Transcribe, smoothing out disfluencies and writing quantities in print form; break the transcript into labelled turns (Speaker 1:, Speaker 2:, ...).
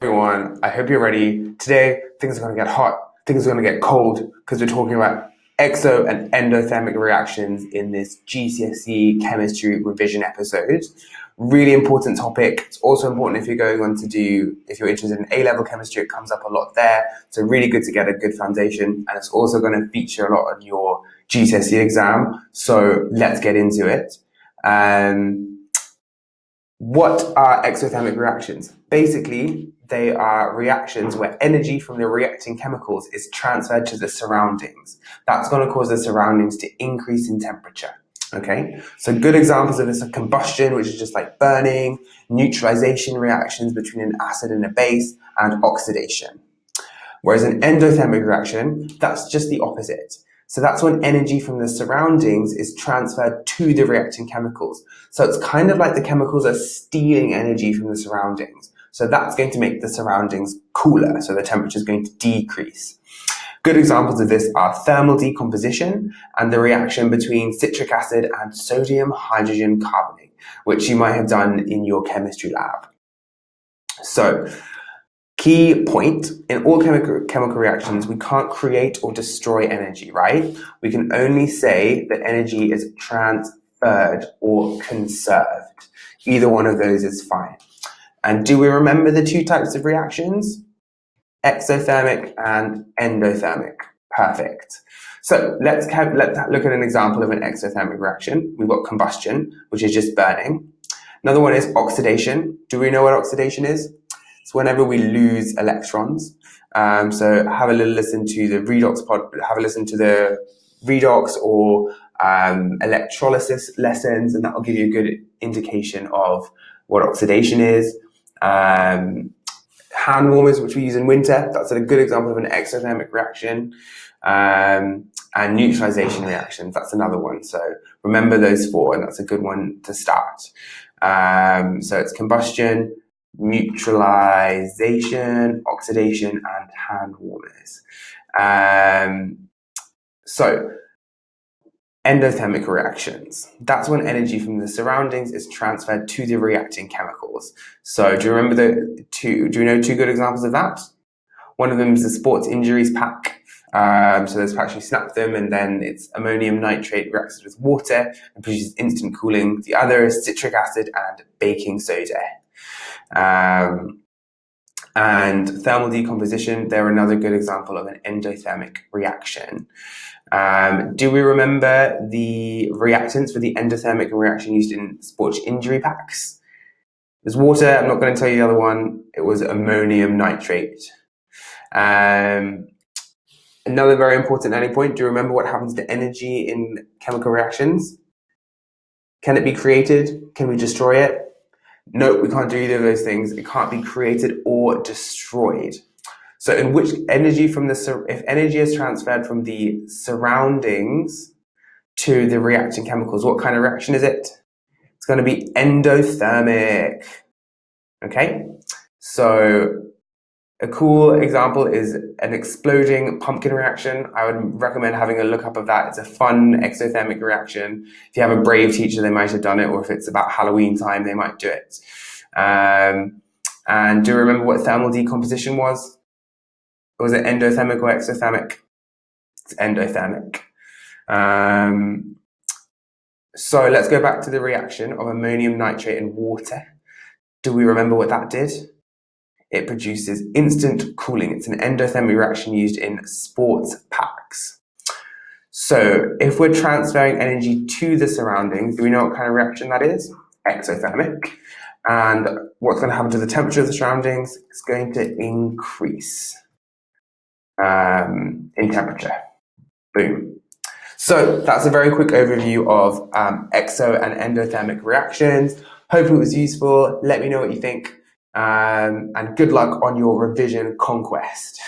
Speaker 1: Everyone, I hope you're ready. Today, things are going to get hot, things are going to get cold because we're talking about exo and endothermic reactions in this GCSE chemistry revision episode. Really important topic. It's also important if you're going on to if you're interested in A-level chemistry, it comes up a lot there. So really good to get a good foundation, and it's also going to feature a lot on your GCSE exam. So let's get into it. What are exothermic reactions? Basically, they are reactions where energy from the reacting chemicals is transferred to the surroundings. That's going to cause the surroundings to increase in temperature. Okay, so good examples of this are combustion, which is just like burning, neutralization reactions between an acid and a base, and oxidation. Whereas an endothermic reaction, that's just the opposite. So that's when energy from the surroundings is transferred to the reacting chemicals. So it's kind of like the chemicals are stealing energy from the surroundings. So that's going to make the surroundings cooler. So the temperature is going to decrease. Good examples of this are thermal decomposition and the reaction between citric acid and sodium hydrogen carbonate, which you might have done in your chemistry lab. So, key point, in all chemical reactions, we can't create or destroy energy, right? We can only say that energy is transferred or conserved. Either one of those is fine. And do we remember the two types of reactions? Exothermic and endothermic. Perfect. So let's look at an example of an exothermic reaction. We've got combustion, which is just burning. Another one is oxidation. Do we know what oxidation is? It's whenever we lose electrons. So have a little listen to the have a listen to the redox or electrolysis lessons, and that will give you a good indication of what oxidation is. Hand warmers, which we use in winter, that's a good example of an exothermic reaction. And neutralization reactions, that's another one. So remember those four, and that's a good one to start. So it's combustion, neutralization, oxidation, and hand warmers. So endothermic reactions, that's when energy from the surroundings is transferred to the reacting chemicals. So do you remember do you know two good examples of that? One of them is the sports injuries pack. So those packs, you snap them and then it's ammonium nitrate reacts with water and produces instant cooling. The other is citric acid and baking soda. And thermal decomposition, they're another good example of an endothermic reaction. Do we remember the reactants for the endothermic reaction used in sports injury packs? There's water, I'm not going to tell you the other one, it was ammonium nitrate. Another very important adding point, do you remember what happens to energy in chemical reactions? Can it be created? Can we destroy it? No, we can't do either of those things. It can't be created or destroyed. So in which energy if energy is transferred from the surroundings to the reacting chemicals, what kind of reaction is it? It's going to be endothermic. Okay, so a cool example is an exploding pumpkin reaction. I would recommend having a look up of that. It's a fun exothermic reaction. If you have a brave teacher, they might have done it, or if it's about Halloween time, they might do it. And do you remember what thermal decomposition was? Was it endothermic or exothermic? It's endothermic. So let's go back to the reaction of ammonium nitrate and water. Do we remember what that did? It produces instant cooling. It's an endothermic reaction used in sports packs. So if we're transferring energy to the surroundings, do we know what kind of reaction that is? Exothermic. And what's going to happen to the temperature of the surroundings? It's going to increase in temperature. Boom. So that's a very quick overview of exo and endothermic reactions. Hope it was useful. Let me know what you think. And good luck on your revision conquest.